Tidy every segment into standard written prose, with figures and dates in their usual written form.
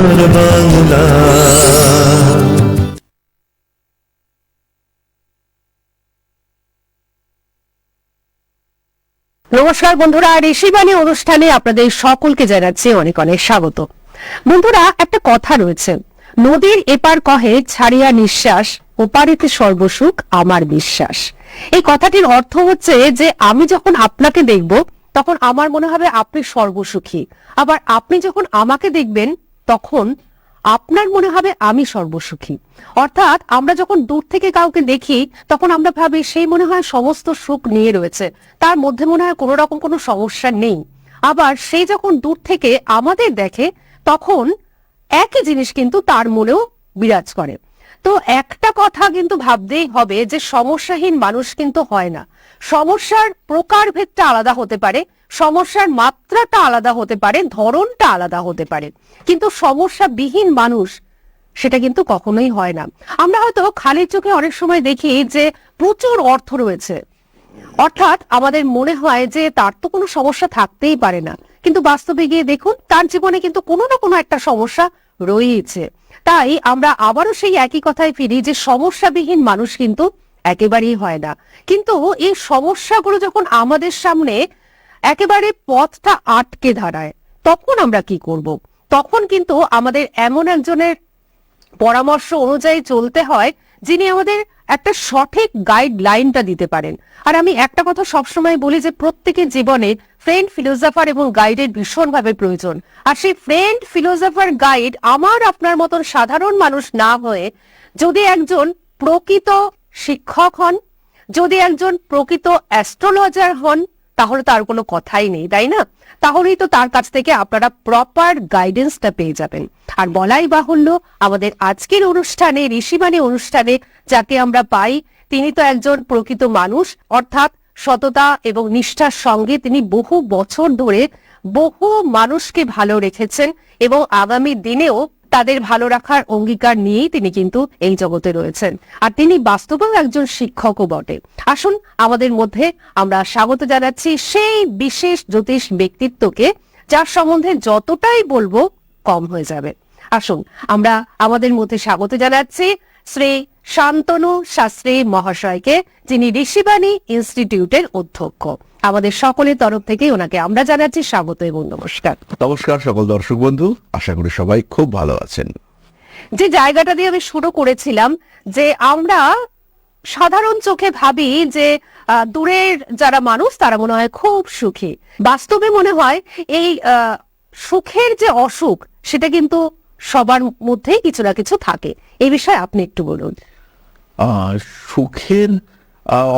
সোনার বাংলা। নমস্কার বন্ধুরা, ঋষিবাণী অনুষ্ঠানে আপনাদের সকলকে জানাচ্ছি অনেক অনেক স্বাগত। বন্ধুরা, একটা কথা রয়েছে, নদীর এপার কহে ছাড়িয়া নিঃশ্বাস, ওপারেতে সর্বসুখ আমার বিশ্বাস। এই কথাটির অর্থ হচ্ছে যে আমি যখন আপনাকে দেখব তখন আমার মনে হবে আপনি সর্বসুখী, আবার আপনি যখন আমাকে দেখবেন তখন আপনার মনে হবে আমি সর্বসুখী। অর্থাৎ আমরা যখন দূর থেকে কাউকে দেখি তখন আমরা ভাবি সেই মনে হয় সমস্ত সুখ নিয়ে রয়েছে, তার মধ্যে মনে হয় কোনো রকম কোনো সমস্যা নেই। আবার সেই যখন দূর থেকে আমাদের দেখে তখন একই জিনিস কিন্তু তার মনেও বিরাজ করে। তো একটা কথা কিন্তু ভাবতেই হবে যে সমস্যাহীন মানুষ কিন্তু হয় না। সমস্যার প্রকারভেদটা আলাদা হতে পারে, সমস্যার মাত্রাটা আলাদা হতে পারে, ধরনটা আলাদা হতে পারে, কিন্তু সমস্যাবিহীন মানুষ সেটা কিন্তু কখনোই হয় না। আমরা হয়তো খালি চোখে অনেক সময় দেখি যে প্রচুর অর্থ রয়েছে, অর্থাৎ আমাদের মনে হয় যে তার তো কোনো সমস্যা থাকতেই পারে না, কিন্তু বাস্তবে গিয়ে দেখুন তার জীবনে কিন্তু কোনো না কোনো একটা সমস্যা রয়েছে। তাই আমরা আবারও সেই একই কথায় ফিরি যে সমস্যাবিহীন মানুষ কিন্তু একেবারেই হয় না। কিন্তু এই সমস্যাগুলো যখন আমাদের সামনে একেবারে পথটা আটকে দাঁড়ায় তখন আমরা কি করব? তখন কিন্তু আমাদের এমন একজনের পরামর্শ অনুযায়ী চলতে হয় যিনি আমাদের একটা সঠিক গাইডলাইনটা দিতে পারেন। আর আমি একটা কথা সবসময় বলি যে প্রত্যেকের জীবনে ফ্রেন্ড, ফিলোসফার এবং গাইডের ভীষণভাবে প্রয়োজন। আর সেই ফ্রেন্ড, ফিলোসফার, গাইড আমার আপনার মতন সাধারণ মানুষ না হয়ে যদি একজন প্রকৃত শিক্ষক হন, যদি একজন প্রকৃত অ্যাস্ট্রোলজার হন, তাহলে তার কোনো কথাই নেই, তাই না? তাহলেই তো তার কাছ থেকে আপনারা প্রপার গাইডেন্সটা পেয়ে যাবেন। আর বলাই বাহুল্য, আমাদের আজকের অনুষ্ঠানে, ঋষিবাণী অনুষ্ঠানে যাকে আমরা পাই তিনি তো একজন প্রকৃত মানুষ, অর্থাৎ সততা এবং নিষ্ঠার সঙ্গে তিনি বহু বছর ধরে বহু মানুষকে ভালো রেখেছেন এবং আগামী দিনেও তাদের ভালো রাখার অঙ্গীকার নিয়েই তিনি কিন্তু এই জগতে রয়েছেন। আর তিনি বাস্তবেও একজন শিক্ষকও বটে। আসুন আমাদের মধ্যে আমরা স্বাগত জানাচ্ছি সেই বিশেষ জ্যোতিষ ব্যক্তিত্বকে যার সম্বন্ধে যতটাই বলবো কম হয়ে যাবে। আসুন আমরা আমাদের মধ্যে স্বাগত জানাচ্ছি শ্রী শান্তনু শাস্ত্রী মহাশয়কে, যিনি ঋষিবাণী ইনস্টিটিউটের অধ্যক্ষ। আমাদের সকলের তরফ থেকে ওনাকে আমরা জানাচ্ছি স্বাগত এবং নমস্কার। নমস্কার সকল দর্শক বন্ধু, আশা করি সবাই খুব ভালো আছেন। যে জায়গাটা দিয়ে আমি শুরু করেছিলাম যে আমরা সাধারণ চোখে ভাবি যে দূরের যারা মানুষ তারা মনে হয় খুব সুখী, বাস্তবে মনে হয় এই সুখের যে অসুখ সেটা কিন্তু সবার মধ্যেই কিছু না কিছু থাকে। এই বিষয়ে আপনি একটু বলুন। সুখের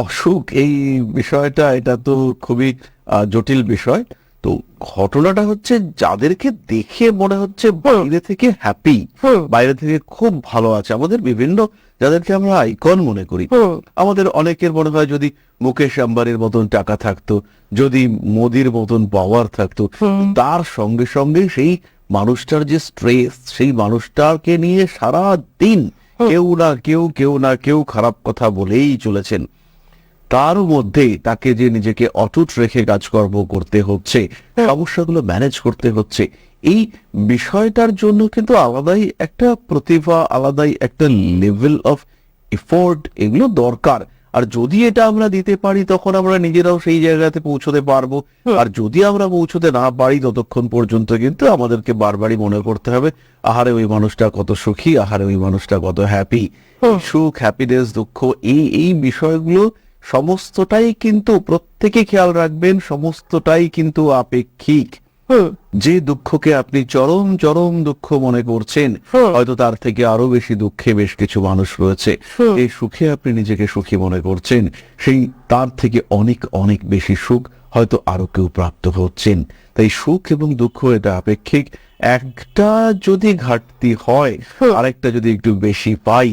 অসুখ এই বিষয়টা, এটা তো খুবই জটিল বিষয়। তো ঘটনাটা হচ্ছে যাদেরকে দেখে মনে হচ্ছে বাইরে থেকে হ্যাপি, বাইরে থেকে খুব ভালো আছে, আমাদের বিভিন্ন যাদেরকে আমরা আইকন মনে করি, আমাদের অনেকের মনে হয় যদি মুকেশ আম্বানির মতন টাকা থাকতো, যদি মোদির মতন পাওয়ার থাকতো, তার সঙ্গে সঙ্গে সেই মানুষটার যে স্ট্রেস, সেই মানুষটাকে নিয়ে সারা দিন কেউ না কেউ খারাপ কথা বলেই চলেছেন। তার মধ্যে তাকে যে নিজেকে অটুট রেখে কাজকর্ম করতে হচ্ছে, সমস্যাগুলো ম্যানেজ করতে হচ্ছে, এই বিষয়টার জন্য কিন্তু আলাদাই একটা প্রতিভা, আলাদাই একটা লেভেল অফ এফোর্ট এগুলো দরকার। আর যদি এটা আমরা দিতে পারি তখন আমরা নিজেরাও সেই জায়গাতে পৌঁছতে পারবো। আর যদি আমরা পৌঁছতে না পারি ততক্ষণ পর্যন্ত কিন্তু আমাদেরকে বারবারই মনে করতে হবে, আহারে ওই মানুষটা কত সুখী, আহারে ওই মানুষটা কত হ্যাপি। সুখ, হ্যাপিনেস, দুঃখ, এই বিষয়গুলো সমস্তটাই কিন্তু প্রত্যেকে খেয়াল রাখবেন, সমস্তটাই কিন্তু আপেক্ষিক। যে দুঃখকে আপনি চরম চরম দুঃখ মনে করছেন, হয়তো তার থেকে আরো বেশি দুঃখে বেশ কিছু মানুষ রয়েছে। এই সুখে আপনি নিজেকে সুখী মনে করছেন, সেই তার থেকে অনেক অনেক বেশি সুখ হয়তো আরো কেউ প্রাপ্ত হচ্ছেন। তাই সুখ এবং দুঃখ এটা আপেক্ষিক। একটা যদি ঘাটতি হয়, আরেকটা যদি একটু বেশি পাই,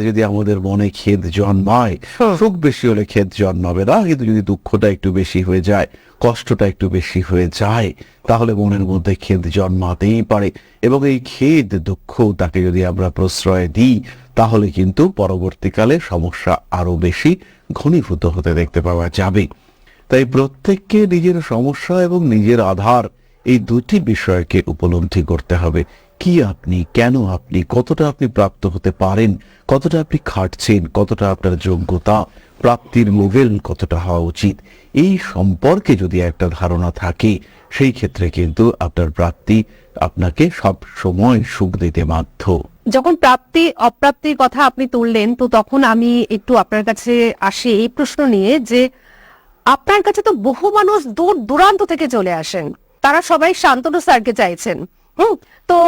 যদি আমাদের মনে খেদ জন্মায়, সুখ বেশি হলে খেদ জন্মাবে না, কিন্তু যদি দুঃখটা একটু বেশি হয়ে যায়, কষ্টটা একটু বেশি হয়ে যায়, তাহলে মনের মধ্যে খেদ জন্মাতেই পারে। এবং এই খেদ, দুঃখ, তাকে যদি আমরা প্রশ্রয় দিই তাহলে কিন্তু পরবর্তীকালে সমস্যা আরো বেশি ঘনীভূত হতে দেখতে পাওয়া যাবে। তাই প্রত্যেককে নিজের সমস্যা এবং নিজের আধার, এই দুটি বিষয়কে উপলব্ধি করতে হবে। কি আপনি, কেন আপনি, কতটা আপনি প্রাপ্ত হতে পারেন, কতটা আপনি খাটছেন, কতটা আপনার যোগ্যতা, প্রাপ্তির লেভেল কতটা হওয়া উচিত, এই সম্পর্কে যদি একটা ধারণা থাকে, সেই ক্ষেত্রে কিন্তু আপনার প্রাপ্তি আপনাকে সব সময় সুখ দিতে বাধ্য। যখন প্রাপ্তি অপ্রাপ্তির কথা আপনি তুললেন, তো তখন আমি একটু আপনার কাছে আসি এই প্রশ্ন নিয়ে যে আপনার কাছে তো বহু মানুষ দূর দূরান্ত থেকে চলে আসেন, তারা সবাই শান্তনু স্যারকে চাইছেন। তো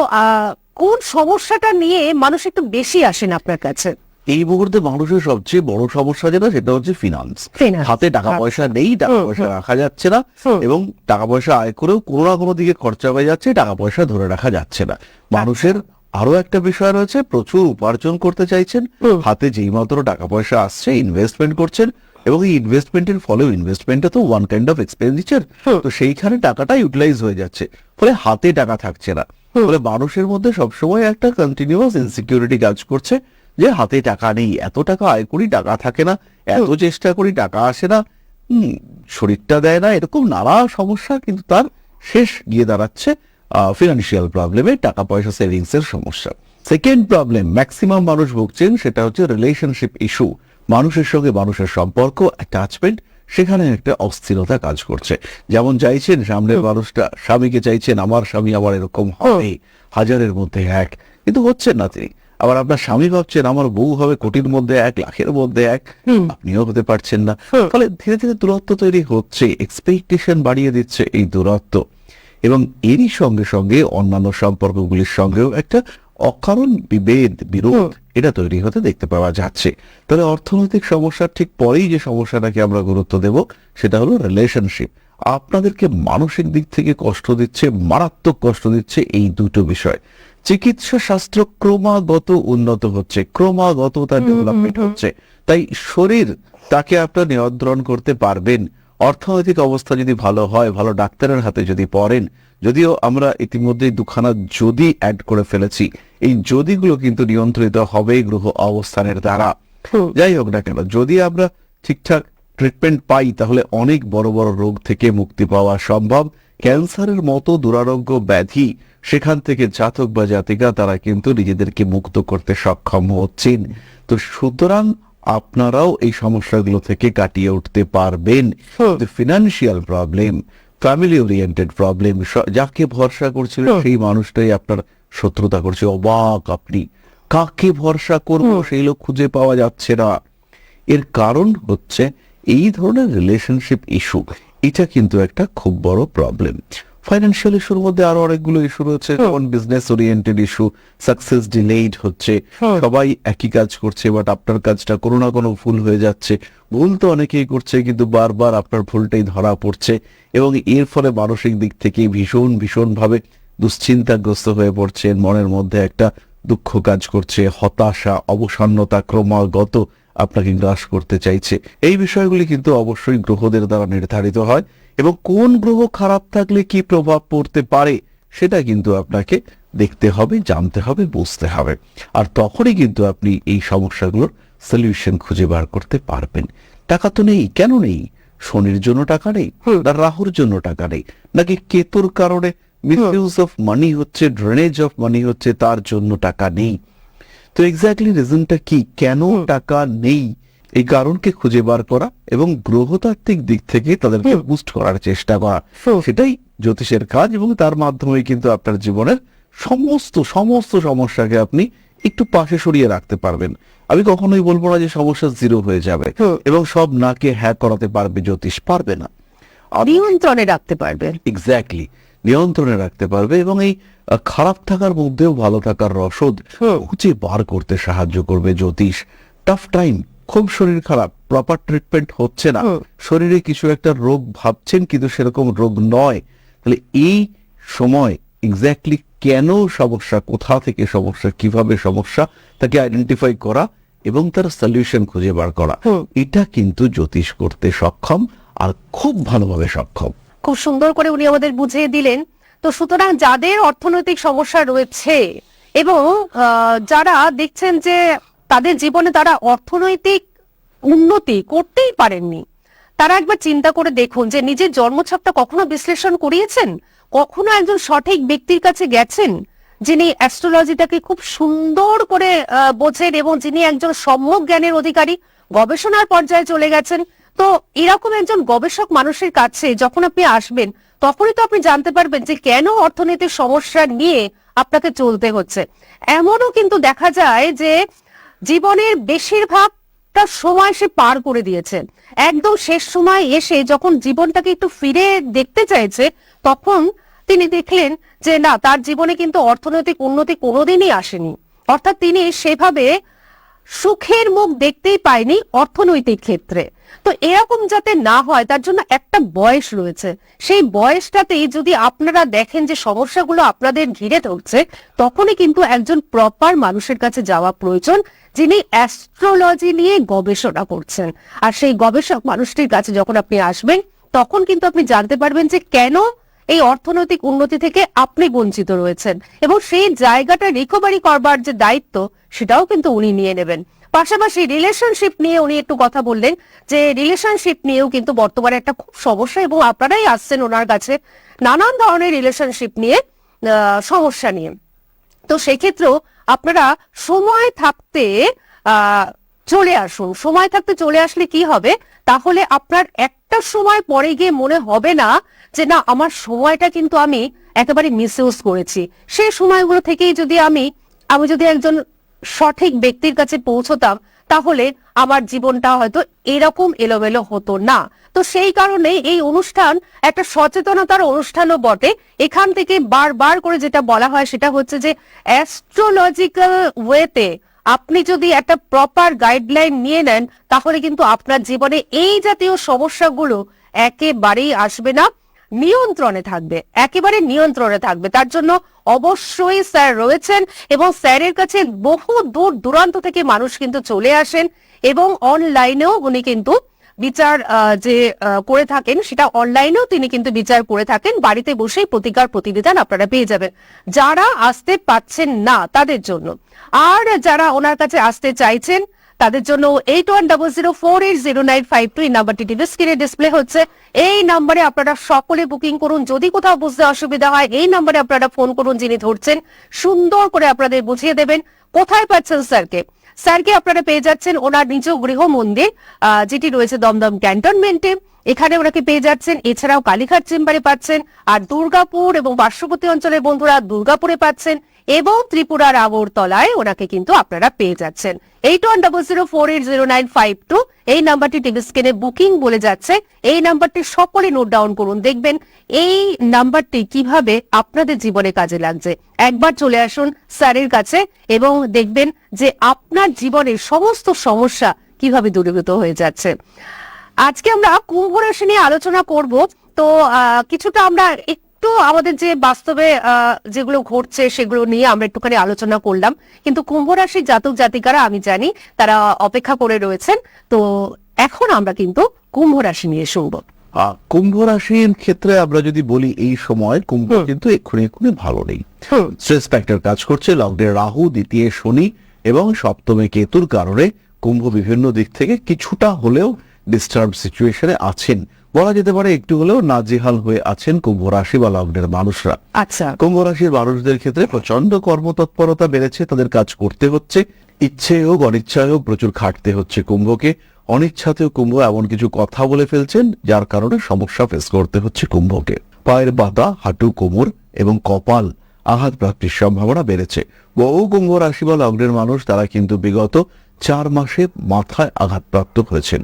কোন সমস্যাটা নিয়ে মানুষ একটু বেশি আসেন আপনার কাছে? এই মুহূর্তে মানুষের সবচেয়ে বড় সমস্যা যেটা, সেটা হচ্ছে ফিনান্স। Finance, হাতে টাকা পয়সা নেই, টাকা পয়সা রাখা যাচ্ছে না, এবং টাকা পয়সা আয় করেও কোনো না কোনো দিকে খরচা হয়ে যাচ্ছে, টাকা পয়সা ধরে রাখা যাচ্ছে না। মানুষের আরো একটা বিষয় রয়েছে, প্রচুর উপার্জন করতে চাইছেন, হাতে যেই মাত্র টাকা পয়সা আসছে ইনভেস্টমেন্ট করছেন, এবং এই ইনভেস্টমেন্টের ফলেও, ইনভেস্টমেন্টটা তো ওয়ান কাইন্ড অফ এক্সপেন্ডিচার, তো সেইখানে টাকাটা ইউটিলাইজ হয়ে যাচ্ছে, ফলে হাতে টাকা থাকছে না। ফলে মানুষের মধ্যে সবসময় একটা কন্টিনিউয়াস ইনসিকিউরিটি কাজ করছে যে হাতে টাকা নেই, এত টাকা আয় করি টাকা থাকে না, এত চেষ্টা করি টাকা আসে না, শরীরটা দেয় না, এরকম নানা সমস্যা, কিন্তু তার শেষ গিয়ে দাঁড়াচ্ছে ফিনান্সিয়াল প্রবলেমে, টাকা পয়সা সেভিংস এর সমস্যা। সেকেন্ড প্রবলেম ম্যাক্সিমাম মানুষ ভুগছেন, সেটা হচ্ছে রিলেশনশিপ ইস্যু। মানুষের সঙ্গে মানুষের সম্পর্ক, অ্যাটাচমেন্ট, সেখানে একটা অস্থিরতা কাজ করছে। যেমন চাইছেন সামনের মানুষটা, স্বামীকে চাইছেন আমার স্বামী আবার এরকম হবে, হাজারের মধ্যে এক, কিন্তু হচ্ছেন না তিনি। আবার আপনার স্বামী ভাবছেন আমার বউ হবে কোটির মধ্যে এক, লাখের মধ্যে এক, আপনিও হতে পারছেন না। ফলে ধীরে ধীরে দূরত্ব তৈরি হচ্ছে, এক্সপেকটেশন বাড়িয়ে দিচ্ছে এই দূরত্ব, এবং এরই সঙ্গে সঙ্গে অন্যান্য সম্পর্কগুলির সঙ্গেও একটা অকারণ বিভেদ, বিরোধ এটা তৈরি হতে দেখতে পাওয়া যাচ্ছে। তাহলে অর্থনৈতিক সমস্যার ঠিক পরেই যে সমস্যাটাকে আমরা গুরুত্ব দেব, সেটা হলো রিলেশনশিপ। আপনাদেরকে মানসিক দিক থেকে কষ্ট দিচ্ছে, মারাত্মক কষ্ট দিচ্ছে এই দুটো বিষয়। চিকিৎসা শাস্ত্র ক্রমাগত উন্নত হচ্ছে, ক্রমাগত তার ডেভেলপমেন্ট হচ্ছে, তাই শরীর তাকে আপনার নিয়ন্ত্রণ করতে পারবেন। অর্থনৈতিক অবস্থা যদি ভালো হয়, ভালো ডাক্তারের হাতে যদি পড়েন, যদিও আমরা ইতিমধ্যে দুখানা যদি অ্যাড করে ফেলেছি, এই যদিগুলো কিন্তু নিয়ন্ত্রিত হবে গ্রহ অবস্থানের দ্বারা। যাই হোক না কেন, যদি আমরা ঠিকঠাক ট্রিটমেন্ট পাই, তাহলে অনেক বড় বড় রোগ থেকে মুক্তি পাওয়া সম্ভব। ক্যান্সারের মতো দুরারোগ্য ব্যাধি, সেখান থেকে জাতক বা জাতিকা তারা কিন্তু নিজেদেরকে মুক্ত করতে সক্ষম হচ্ছেন। তো সুতরাং আপনারাও এই সমস্যাগুলো থেকে কাটিয়ে উঠতে পারবেন। Financial problem, family oriented problem, যাকে ভরসা করছিলেন সেই মানুষটাই আপনার শত্রুতা করছে, অবাক আপনি, কাকে ভরসা করবো সেই লোক খুঁজে পাওয়া যাচ্ছে না। এর কারণ হচ্ছে এই ধরনের রিলেশনশিপ ইস্যু, এটা কিন্তু একটা খুব বড় প্রবলেম। ফাইন্যান্সিয়াল ইস্যুর মধ্যে আরো অনেকগুলো ইস্যু রয়েছে, যেমন business oriented issue, success delayed হচ্ছে, সবাই একই কাজ করছে বাট আপনার কাজটা কোনো না কোনো ভুল হয়ে যাচ্ছে। ভুল তো অনেকেই করছে, কিন্তু বারবার আপনার ভুলটাই ধরা পড়ছে, এবং এর ফলে মানসিক দিক থেকে ভীষণ ভীষণ ভাবে দুশ্চিন্তাগ্রস্ত হয়ে পড়ছেন, মনের মধ্যে একটা দুঃখ কাজ করছে, হতাশা, অবসন্নতা ক্রমাগত আপনাকে গ্রাস করতে চাইছে। এই বিষয়গুলি কিন্তু অবশ্যই গ্রহদের দ্বারা নির্ধারিত হয়, এবং কোন গ্রহ খারাপ থাকলে কি প্রভাব পড়তে পারে সেটা কিন্তু আপনাকে দেখতে হবে, জানতে হবে, বুঝতে হবে, আর তখনই কিন্তু আপনি এই সমস্যাগুলোর সলিউশন খুঁজে বার করতে পারবেন। টাকা তো নেই, কেন নেই? শনির জন্য টাকা নেই, না রাহুর জন্য টাকা নেই, নাকি কেতুর কারণে মিসইউজ অফ মানি হচ্ছে, ড্রেনেজ অফ মানি হচ্ছে, তার জন্য টাকা নেই? তো এক্স্যাক্টলি রিজনটা কি, কেন টাকা নেই, এই কারণকে খুঁজে বার করা এবং গ্রহতাত্ত্বিক দিক থেকে তাদেরকে বুস্ট করার চেষ্টা করা, সেটাই জ্যোতিষের কাজ, এবং তার মাধ্যমে কিন্তু আপনার জীবনের সমস্ত সমস্ত সমস্যাকে আপনি একটু পাশে সরিয়ে রাখতে পারবেন। আমি কখনোই বলবো না যে সমস্যা জিরো হয়ে যাবে এবং সব নাকে হ্যাক করাতে পারবে জ্যোতিষ, পারবে না, নিয়ন্ত্রণে রাখতে পারবে। এক্স্যাক্টলি নিয়ন্ত্রণে রাখতে পারবে, এবং এই খারাপ থাকার মধ্যেও ভালো থাকার রসদ খুঁজে বার করতে সাহায্য করবে জ্যোতিষ। টাফ টাইম, খুব শরীর খারাপ, প্রপার ট্রিটমেন্ট হচ্ছে না, শরীরে কিছু একটা রোগ ভাবছেন কিন্তু সেরকম রোগ নয়, তাহলে এই সময় এক্স্যাক্টলি কেন সমস্যা, কোথা থেকে সমস্যা, কিভাবে সমস্যা, তাকে আইডেন্টিফাই করা এবং তার সলিউশন খুঁজে বার করা, এটা কিন্তু জ্যোতিষ করতে সক্ষম, আর খুব ভালোভাবে সক্ষম। খুব সুন্দর করে উনি আমাদের বুঝিয়ে দিলেন। তো সুতরাং যাদের অর্থনৈতিক সমস্যা রয়েছে এবং যারা দেখছেন যে তাদের জীবনে তারা অর্থনৈতিক উন্নতি করতেই পারেননি, তারা একবার চিন্তা করে দেখুন যে নিজের জন্মছকটা কখনো বিশ্লেষণ করিয়েছেন, কখনো একজন সঠিক ব্যক্তির কাছে গেছেন যিনি অ্যাস্ট্রোলজিটাকে খুব সুন্দর করে বোঝেন এবং যিনি একজন সম্যক জ্ঞানের অধিকারী, গবেষণার পর্যায়ে চলে গেছেন। তো এরকম একজন গবেষক মানুষের কাছে যখন আপনি আসবেন, তখনই তো আপনি জানতে পারবেন যে কেন অর্থনীতির সমস্যা নিয়ে আপনাকে চলতে হচ্ছে। এমনও কিন্তু দেখা যায় যে জীবনের বেশিরভাগটা সময় সে পার করে দিয়েছে, একদম শেষ সময় এসে যখন জীবনটাকে একটু ফিরে দেখতে চাইছে, তখন তিনি দেখলেন যে না, তার জীবনে কিন্তু অর্থনৈতিক উন্নতি কোনোদিনই আসেনি। অর্থাৎ তিনি সেভাবে সুখের মুখ দেখতেই পায়নি অর্থনৈতিক ক্ষেত্রে। তো এরকম যাতে না হয় তার জন্য একটা বয়স রয়েছে, সেই বয়সটাতেই যদি আপনারা দেখেন যে সমস্যাগুলো আপনাদের ঘিরে ধরছে, তখনই কিন্তু একজন প্রপার মানুষের কাছে যাওয়া প্রয়োজন, যিনি অ্যাস্ট্রোলজি নিয়ে গবেষণা করছেন। আর সেই গবেষক মানুষটির কাছে যখন আপনি আসবেন, তখন কিন্তু আপনি জানতে পারবেন যে কেন এই অর্থনৈতিক উন্নতি থেকে আপনি বঞ্চিত রয়েছেন, এবং সেই জায়গাটা রিকভারি করবার যে দায়িত্ব সেটাও কিন্তু উনি নিয়ে নেবেন। পাশাপাশি রিলেশনশিপ নিয়ে উনি একটু কথা বললেন, যে রিলেশনশিপ নিয়েও কিন্তু বর্তমানে একটা খুব সমস্যা, এবং আপনারাই আসছেন ওনার কাছে নানান ধরনের রিলেশনশিপ নিয়ে সমস্যা নিয়ে। তো সেক্ষেত্রেও আপনারা সময় থাকতে চলে আসুন। সময় থাকতে চলে আসলে কি হবে, তাহলে আপনার একটা সময় পরে গিয়ে মনে হবে না যে না, আমার সময়টা কিন্তু আমি একেবারে মিসইউজ করেছি। সেই সময়গুলো থেকেই যদি আমি যদি একজন সঠিক ব্যক্তির কাছে পৌঁছতাম, তাহলে আমার জীবনটা হয়তো এরকম এলোমেলো হতো না। তো সেই কারণে এই অনুষ্ঠান একটা সচেতনতার অনুষ্ঠানও বটে। এখান থেকে বারবার করে যেটা বলা হয় সেটা হচ্ছে যে অ্যাস্ট্রোলজিক্যাল ওয়েতে আপনি যদি একটা প্রপার গাইডলাইন নিয়ে নেন, তাহলে কিন্তু আপনার জীবনে এই জাতীয় সমস্যাগুলো একেবারেই আসবে না, নিয়ন্ত্রণে থাকবে, একেবারে নিয়ন্ত্রণে থাকবে। তার জন্য অবশ্যই স্যার রয়েছেন, এবং স্যারের কাছে বহু দূর দূরান্ত থেকে মানুষ কিন্তু চলে আসেন, এবং অনলাইনেও উনি কিন্তু বিচার যে করে থাকেন, সেটা অনলাইনেও তিনি কিন্তু বিচার করে থাকেন। বাড়িতে বসেই প্রতিকার প্রতিবিধান আপনারা পেয়ে যাবেন, যারা আসতে পাচ্ছেন না তাদের জন্য। আর যারা ওনার কাছে আসতে চাইছেন তাদের জন্য 8100480952 এই নাম্বারটি টিভি স্ক্রিনে ডিসপ্লে হচ্ছে। এই নাম্বারে আপনারা সকলে বুকিং করুন। যদি কোথাও বুঝতে অসুবিধা হয়, এই নাম্বারে আপনারা ফোন করুন, যিনি ধরছেন সুন্দর করে আপনাদের বুঝিয়ে দেবেন। কোথায় পাচ্ছেন স্যারকে? স্যারকে আপনারা পেয়ে যাচ্ছেন ওনার নিজ গৃহ মন্দির, যেটি রয়েছে দমদম ক্যান্টনমেন্টে, এখানে ওনাকে পেয়ে যাচ্ছেন। এছাড়াও কালীঘাট চেম্বারে পাচ্ছেন, আর দুর্গাপুর এবং পার্শ্ববর্তী অঞ্চলের বন্ধুরা দুর্গাপুরে পাচ্ছেন, এবং ত্রিপুরার আগরতলায় ওনাকে কিন্তু আপনারা পেয়ে যাচ্ছেন। 8100480952 এই নাম্বারটি টিভি স্ক্রিনে বুকিং বলে যাচ্ছে। এই নাম্বারটি সকলে নোট ডাউন করুন, দেখবেন এই নাম্বারটি কিভাবে আপনাদের জীবনে কাজে লাগছে। একবার চলে আসুন স্যারের কাছে এবং দেখবেন যে আপনার জীবনের সমস্ত সমস্যা কিভাবে দূরীভূত হয়ে যাচ্ছে। আজকে আমরা কুম্ভ রাশি নিয়ে আলোচনা করব। তো কিছুটা আমরা একটু আমাদের যে বাস্তবে যেগুলো ঘটছে সেগুলো নিয়ে আমরা একটুখানি আলোচনা করলাম, কিন্তু কুম্ভ রাশির জাতক জাতিকারা আমি জানি তারা অপেক্ষা করে রয়েছেন। তো এখন আমরা কিন্তু কুম্ভ রাশি নিয়ে শুনবো। কুম্ভ রাশির ক্ষেত্রে আমরা যদি বলি, এই সময় কুম্ভ কিন্তু এক্ষুনি ভালো নেই। স্ট্রেস ফ্যাক্টর কাজ করছে, লগ্নে রাহু, দ্বিতীয় শনি এবং সপ্তমে কেতুর কারণে কুম্ভ বিভিন্ন দিক থেকে কিছুটা হলেও ডিস্টার্ব সিচুয়েশনে আছেন। বলা যেতে পারে একটু হলেও নাজেহাল হয়ে আছেন কুম্ভ রাশি বা লগ্নের মানুষরা। আচ্ছা, কুম্ভ রাশির মানুষদের ক্ষেত্রে প্রচন্ড কর্মতৎপরতা বেড়েছে, তাদের কাজ করতে হচ্ছে, ইচ্ছে হোক অনিচ্ছায় হোক প্রচুর খাটতে হচ্ছে কুম্ভকে। অনিচ্ছাতেও কুম্ভ এমন কিছু কথা বলে ফেলছেন যার কারণে সমস্যা ফেস করতে হচ্ছে কুম্ভকে। পায়ের পাতা, হাঁটু, কোমর এবং কপাল আঘাত প্রাপ্তির সম্ভাবনা বেড়েছে। বহু কুম্ভ রাশি বা লগ্নের মানুষ তারা কিন্তু বিগত 4 মাসে মাথায় আঘাতপ্রাপ্ত হয়েছেন।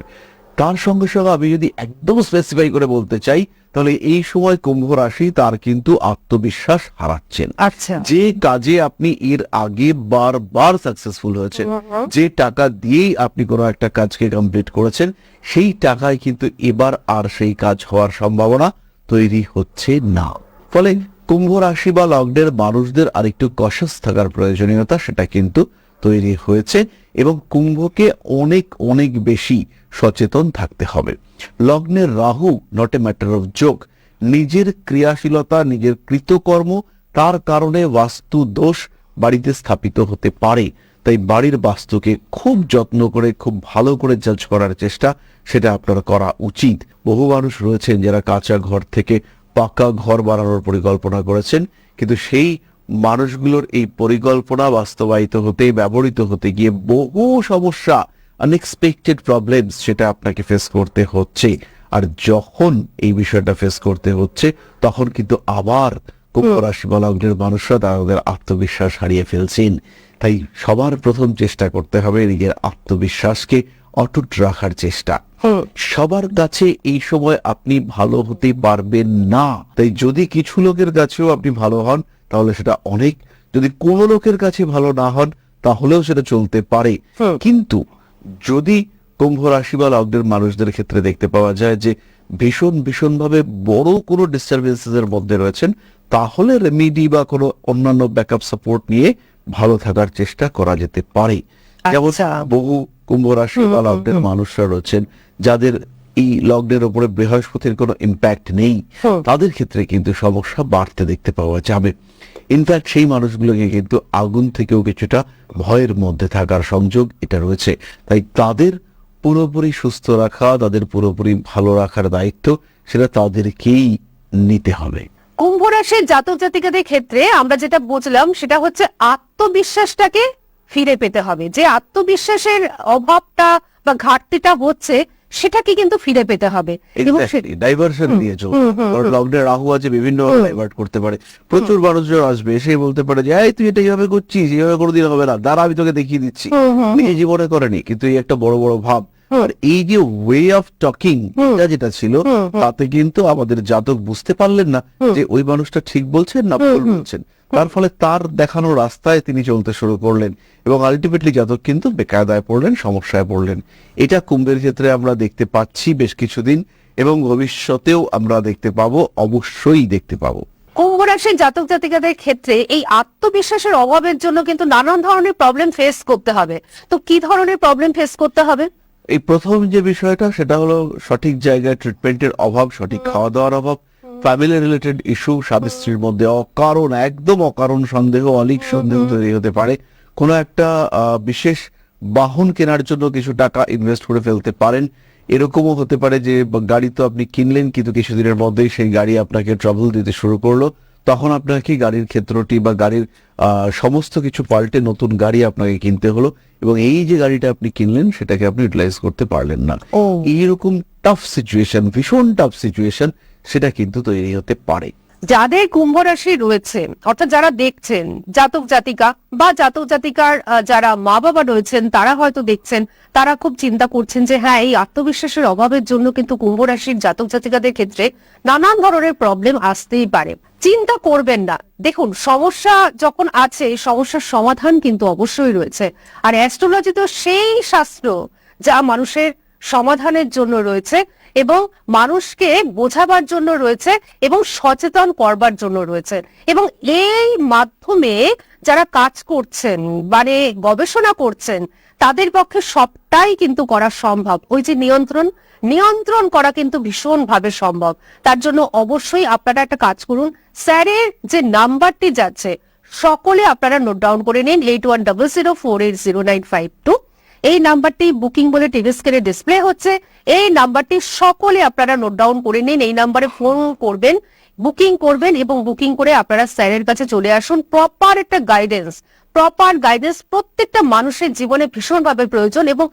তার সঙ্গে সঙ্গে আমি যদি একদম স্পেসিফাই করে বলতে চাই, তাহলে এই সময় কুম্ভ রাশি তার কিন্তু আত্মবিশ্বাস হারাচ্ছেন। আচ্ছা, যে কাজে আপনি এর আগে বারবার সাকসেসফুল হয়েছেন, যে টাকা দিয়েই আপনি কোনো একটা কাজকে কমপ্লিট করেছেন, সেই টাকায় কিন্তু এবার আর সেই কাজ হওয়ার সম্ভাবনা তৈরি হচ্ছে না। ফলে কুম্ভ রাশি বা লগ্নের মানুষদের আরেকটু কশাস থাকার প্রয়োজনীয়তা সেটা কিন্তু তৈরি হয়েছে, এবং কুম্ভকে অনেক অনেক বেশি সচেতন থাকতে হবে। লগ্নের Rahu not a matter of joke. নিজের ক্রিয়াশীলতা, নিজের কৃতকর্ম, তার কারণে বাস্তু দোষ বাড়িতে স্থাপিত হতে পারে। তাই বাড়ির বাস্তুকে খুব যত্ন করে, খুব ভালো করে জাজ করার চেষ্টা সেটা আপনার করা উচিত। বহু মানুষ রয়েছেন যারা কাঁচা ঘর থেকে পাকা ঘর বানানোর পরিকল্পনা করেছেন, কিন্তু সেই মানুষগুলোর এই পরিকল্পনা বাস্তবায়িত হতে, ব্যবহৃত হতে গিয়ে বহু সমস্যা, আনএক্সপেক্টেড প্রবলেমস সেটা আপনাকে ফেস করতে হচ্ছে। আর যখন এই বিষয়টা ফেস করতে হচ্ছে তখন কিন্তু আবার কুম্ভ রাশি বা লগ্নের মানুষরা তাদের আত্মবিশ্বাস হারিয়ে ফেলছেন। তাই সবার প্রথম চেষ্টা করতে হবে নিজের আত্মবিশ্বাসকে অটুট রাখার চেষ্টা। সবার কাছে এই সময় আপনি ভালো হতে পারবেন না, তাই যদি কিছু লোকের কাছেও আপনি ভালো হন তাহলে সেটা অনেক, যদি কোনো লোকের কাছে ভালো না হন তাহলেও সেটা চলতে পারে। কিন্তু যদি কুম্ভ রাশি বা লগ্নের মানুষদের ক্ষেত্রে দেখতে পাওয়া যায় যে ভীষণ ভাবে বড় কোনো ডিস্টারবেন্সেস এর মধ্যে রয়েছেন, তাহলে রেমিডি বা কোনো অন্যান্য ব্যাকআপ সাপোর্ট নিয়ে ভালো থাকার চেষ্টা করা যেতে পারে। যেমন বহু কুম্ভ রাশি বা লগ্নের মানুষরা রয়েছেন যাদের এই লগ্নের উপরে বৃহস্পতির কোনো ইম্প্যাক্ট নেই, তাদের ক্ষেত্রে কিন্তু সমস্যা বাড়তে দেখতে পাওয়া যাবে। ইনফ্যাক্ট সেই মানুষগুলোকে কিন্তু আগুন থেকেও কিছুটা ভয়ের মধ্যে থাকার সংযোগ এটা রয়েছে। তাই তাদের পুরোপুরি সুস্থ রাখা, তাদের পুরোপুরি ভালো রাখার দায়িত্ব সেটা তাদেরকেই নিতে হবে। কুম্ভ রাশির জাতক জাতিকাদের ক্ষেত্রে আমরা যেটা বুঝলাম সেটা হচ্ছে আত্মবিশ্বাসটাকে ফিরে পেতে হবে। যে আত্মবিশ্বাসের অভাবটা বা ঘাটতিটা হচ্ছে সেটাকে কিন্তু ফিরে পেতে হবে। ডাইভার্সন দিয়ে চলবে, কারণ লগ্নে রাহু আছে, বিভিন্ন ডাইভার্ট করতে পারে। প্রচুর মানুষজন আসবে, এসে বলতে পারে যে এই তুই এটা এইভাবে করছিস, এইভাবে কোনোদিন হবে না, দাঁড়া আমি তোকে দেখিয়ে দিচ্ছি। নিজে জীবনে করেনি, কিন্তু এই একটা বড় বড় ভাব। আর এই যে ওয়ে অফ টকিং যেটা ছিল, তাতে কিন্তু আমাদের জাতক বুঝতে পারলেন না যে ওই মানুষটা ঠিক বলছেন না ভুল বলছেন। তার ফলে তার দেখানো রাস্তায় তিনি চলতে শুরু করলেন এবং আলটিমেটলি জাতক কিন্তু বেকায়দায় পড়লেন, সমস্যায় পড়লেন। এটা কুম্ভের ক্ষেত্রে আমরা দেখতে পাচ্ছি বেশ কিছুদিন, এবং ভবিষ্যতেও আমরা দেখতে পাবো, অবশ্যই দেখতে পাবো। কুম্ভ রাশির জাতক জাতিকাদের ক্ষেত্রে এই আত্মবিশ্বাসের অভাবের জন্য কিন্তু নানান ধরনের প্রবলেম ফেস করতে হবে। তো কি ধরনের প্রবলেম ফেস করতে হবে? এই প্রথম যে বিষয়টা সেটা হলো সঠিক জায়গায় ট্রিটমেন্টের অভাব, সঠিক খাওয়া দাওয়ার অভাব, ফ্যামিলি রিলেটেড ইস্যু, স্বামী স্ত্রীর মধ্যে অকারণ, একদম অকারণ সন্দেহ, অলিক সন্দেহ তৈরি হতে পারে। কোনো একটা বিশেষ বাহন কেনার জন্য কিছু টাকা ইনভেস্ট করে ফেলতে পারেন। এরকমও হতে পারে যে গাড়ি তো আপনি কিনলেন, কিন্তু কিছুদিনের মধ্যেই সেই গাড়ি আপনাকে ট্রাবল দিতে শুরু করলো, তখন আপনাকে গাড়ির ক্ষেত্রটি বা গাড়ির সমস্ত কিছু পাল্টে নতুন গাড়ি আপনাকে কিনতে হলো, এবং এই যে গাড়িটা আপনি কিনলেন সেটাকে আপনি ইউটিলাইজ করতে পারলেন না। এইরকম টাফ সিচুয়েশন, ভীষণ টাফ সিচুয়েশন সেটা কিন্তু তৈরি হতে পারে। যাদের কুম্ভ রাশি রয়েছে, অর্থাৎ যারা দেখছেন জাতক জাতিকা বা জাতক জাতিকার যারা মা বাবা রয়েছেন, তারা হয়তো দেখছেন, তারা খুব চিন্তা করছেন যে হ্যাঁ, এই আত্মবিশ্বাসের অভাবের জন্য কিন্তু কুম্ভ রাশির জাতক জাতিকাদের ক্ষেত্রে নানান ধরনের প্রবলেম আসতেই পারে। চিন্তা করবেন না, দেখুন সমস্যা যখন আছে, সমস্যার সমাধান কিন্তু অবশ্যই রয়েছে। আর অ্যাস্ট্রোলজি তো সেই শাস্ত্র যা মানুষের সমাধানের জন্য রয়েছে এবং মানুষকে বোঝাবার জন্য রয়েছে এবং সচেতন করবার জন্য রয়েছে। এবং এই মাধ্যমে যারা কাজ করছেন, মানে গবেষণা করছেন, তাদের পক্ষে সবটাই কিন্তু করা সম্ভব। ওই যে নিয়ন্ত্রণ করা কিন্তু ভীষণভাবে সম্ভব। তার জন্য অবশ্যই আপনারা একটা কাজ করুন, স্যারের যে নাম্বারটি যাচ্ছে সকলে আপনারা নোট ডাউন করে নিন, 8100480952। এই নাম্বারটি বুকিং বলে টিভি স্ক্রিনে ডিসপ্লে হচ্ছে। এই নাম্বারটি সকলে আপনারা নোট ডাউন করে নিন। এই নাম্বারে ফোন করবেন, বুকিং করবেন, এবং বুকিং করে আপনারা স্যারের কাছে চলে আসুন। প্রপার গাইডেন্স প্রত্যেকটা মানুষের জীবনে ভীষণভাবে প্রয়োজন, এবং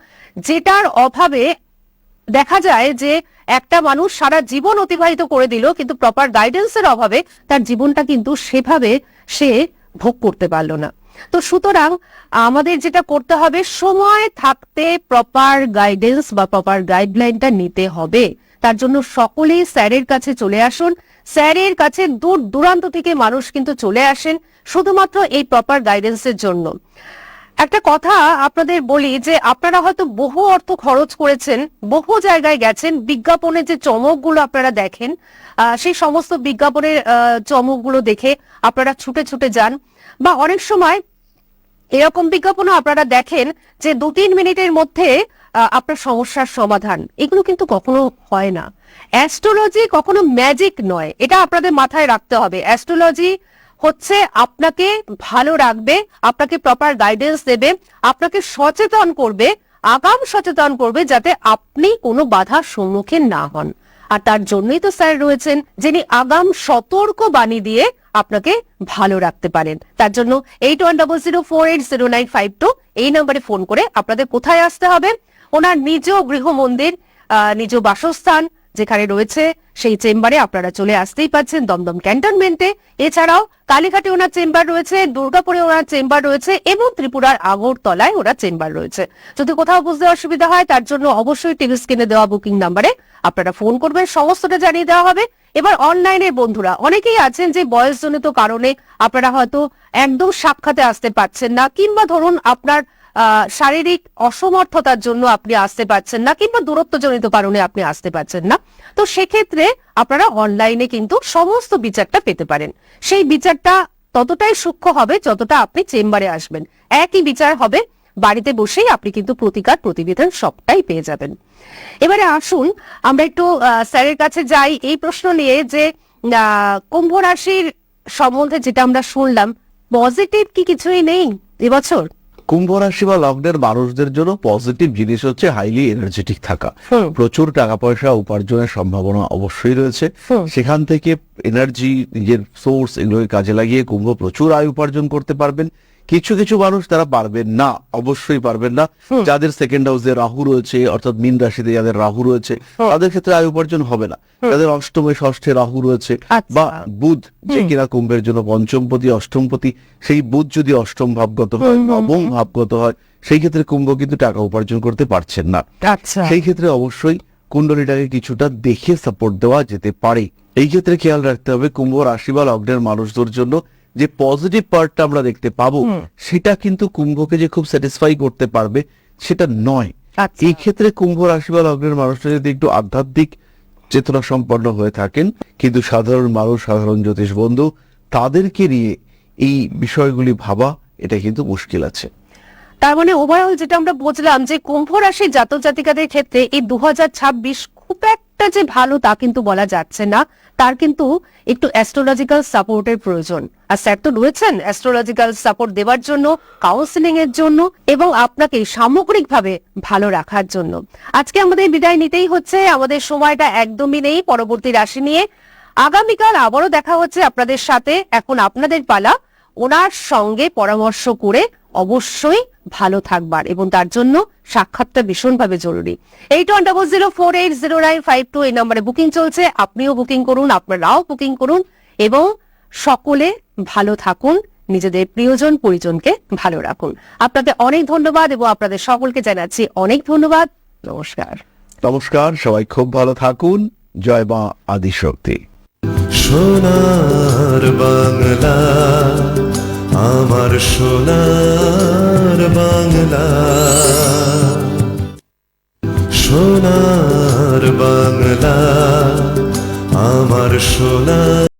যেটার অভাবে দেখা যায় যে একটা মানুষ সারা জীবন অতিবাহিত করে দিল, কিন্তু প্রপার গাইডেন্সের অভাবে তার জীবনটা কিন্তু সেভাবে সে ভোগ করতে পারলো না। তো সুতরাং আমাদের যেটা করতে হবে, সময় থাকতে প্রপার গাইডেন্স বা প্রপার গাইডলাইনটা নিতে হবে। তার জন্য সকলেই স্যারের কাছে চলে আসুন। স্যারের কাছে দূর দূরান্ত থেকে মানুষ কিন্তু চলে আসেন শুধুমাত্র এই প্রপার গাইডেন্সের জন্য। একটা কথা আপনাদের বলি যে আপনারা হয়তো বহু অর্থ খরচ করেছেন, বহু জায়গায় গেছেন, বিজ্ঞাপনে যে চমকগুলো আপনারা দেখেন, সেই সমস্ত বিজ্ঞাপনের চমকগুলো দেখে আপনারা ছুটে ছুটে যান, বা অনেক সময় এরকম বিজ্ঞাপনও আপনারা দেখেন যে 2-3 মিনিটের মধ্যে আপনার সমস্যার সমাধান। এগুলো কিন্তু কখনো হয় না। অ্যাস্ট্রোলজি কখনো ম্যাজিক নয়, এটা আপনাদের মাথায় রাখতে হবে। অ্যাস্ট্রোলজি হচ্ছে আপনাকে ভালো রাখবে, আপনাকে প্রপার গাইডেন্স দেবে, আপনাকে সচেতন করবে, আগাম সচেতন করবে, যাতে আপনি কোনো বাধার সম্মুখীন না হন। আর তার জন্যই তো স্যার রয়েছেন, যিনি আগাম সতর্ক বাণী দিয়ে আপনাকে ভালো রাখতে পারেন। তার জন্য 8100480952 এই নম্বরে ফোন করে আপনাদের কোথায় আসতে হবে, ওনার নিজ গৃহ মন্দির, নিজ বাসস্থান যেখানে রয়েছে সেই চেম্বারে আপনারা চলে আসতেই পাচ্ছেন দমদম ক্যান্টনমেন্টে। এছাড়াও কালীঘাটে ওনার চেম্বার রয়েছে, দুর্গাপুরে ওনার চেম্বার রয়েছে এবং ত্রিপুরার আগরতলায় ওনার চেম্বার রয়েছে। যদি কোথাও বুঝতে অসুবিধা হয় তার জন্য অবশ্যই টিভি স্ক্রিনে দেওয়া বুকিং নাম্বারে আপনারা ফোন করবেন, সমস্তটা জানিয়ে দেওয়া হবে। এবার অনলাইনের বন্ধুরা অনেকেই আছেন যে বয়সজনিত কারণে আপনারা হয়তো একদম সাক্ষাতে আসতে পারছেন না, কিংবা ধরুন আপনার শারীরিক অসমর্থতার জন্য আপনি আসতে পারছেন না, কিংবা দূরত্বজনিত কারণে আপনি আসতে পারছেন না। তো সেক্ষেত্রে আপনারা অনলাইনে কিন্তু সমস্ত বিচারটা পেতে পারেন। সেই বিচারটা ততটাই সূক্ষ্ম হবে যতটা আপনি চেম্বারে আসবেন। একই বিচার হবে, বাড়িতে বসেই আপনি কিন্তু প্রতিকার প্রতিবিধান সবটাই পেয়ে যাবেন। এবারে আসুন আমরা একটু স্যারের কাছে যাই এই প্রশ্ন নিয়ে যে কুম্ভ রাশির সম্বন্ধে যেটা আমরা শুনলাম, পজিটিভ কি কিছুই নেই এবছর? কুম্ভ রাশি বা লগ্নের মানুষদের জন্য পজিটিভ জিনিস হচ্ছে হাইলি এনার্জেটিক থাকা। প্রচুর টাকা পয়সা উপার্জনের সম্ভাবনা অবশ্যই রয়েছে। সেখান থেকে এনার্জি, নিজের সোর্স, এগুলোকে কাজে লাগিয়ে কুম্ভ প্রচুর আয় উপার্জন করতে পারবেন। কিছু কিছু মানুষ তারা পারবেন না, অবশ্যই পারবেন না। যাদের সেকেন্ড হাউসে রাহু রয়েছে, অর্থাৎ মীন রাশিতে যাদের রাহু রয়েছে, তাদের ক্ষেত্রে আয় উপার্জন হবে না। যাদের অষ্টমে ষষ্ঠে রাহু রয়েছে বা বুধ, যে কিনা কুম্ভের জন্য পঞ্চমপতি অষ্টমপতি, সেই বুধ যদি অষ্টম ভাবগত হয়, নবম ভাবগত হয়, সেই ক্ষেত্রে কুম্ভ কিন্তু টাকা উপার্জন করতে পারছেন না। সেই ক্ষেত্রে অবশ্যই কুণ্ডলীটাকে কিছুটা দেখে সাপোর্ট দেওয়া যেতে পারে। এই ক্ষেত্রে খেয়াল রাখতে হবে কুম্ভ রাশি বা লগ্নের মানুষদের জন্য যে পজিটিভ পার্টটা আমরা দেখতে পাবো, সেটা কিন্তু কুম্ভকে যে খুব স্যাটিসফাই করতে পারবে সেটা নয়। এই ক্ষেত্রে কুম্ভ রাশি বা লগ্নের মানুষরা যদি একটু আধ্যাত্মিক চেতনা সম্পন্ন হয়ে থাকেন, কিন্তু সাধারণ মানুষ, সাধারণ জ্যোতিষ বন্ধু, তাদেরকে নিয়ে এই বিষয়গুলি ভাবা এটা কিন্তু মুশকিল আছে। তার মানে ওভারঅল যেটা আমরা বুঝলাম যে কুম্ভ রাশি জাতক জাতিকাদের ক্ষেত্রে এই 2026 খুব একটা যে ভালো তা কিন্তু বলা যাচ্ছে না। তার কিন্তু একটু অ্যাস্ট্রোলজিক্যাল সাপোর্টের প্রয়োজন। আর স্যার তো রয়েছেন অ্যাস্ট্রোলজিক্যাল সাপোর্ট দেওয়ার জন্য, কাউন্সিলিং এর জন্য এবং আপনাকে সামগ্রিকভাবে ভালো রাখার জন্য। আজকে আমাদের বিদায় নিতেই হচ্ছে, আমাদের সময়টা একদমই নেই পরবর্তী রাশি নিয়ে। আগামীকাল আবারও দেখা হচ্ছে আপনাদের সাথে। এখন আপনাদের পালা ওনার সঙ্গে পরামর্শ করে অবশ্যই ভালো থাকবার, এবং তার জন্য সাক্ষাৎটা ভীষণভাবে জরুরি। 8100480952 এই নম্বরে বুকিং চলছে। আপনিও বুকিং করুন, আপনারাও বুকিং করুন এবং সকলে ভালো থাকুন, নিজেদের প্রিয়জন পরিজনকে ভালো রাখুন। আপনাকে অনেক ধন্যবাদ এবং আপনাদের সকলকে জানাচ্ছি অনেক ধন্যবাদ। নমস্কার। নমস্কার, সবাই খুব ভালো থাকুন। জয় মা আদিশক্তি। সোনার বাংলা, আমার সোনার বাংলা, সোনার বাংলা, আমার সোনার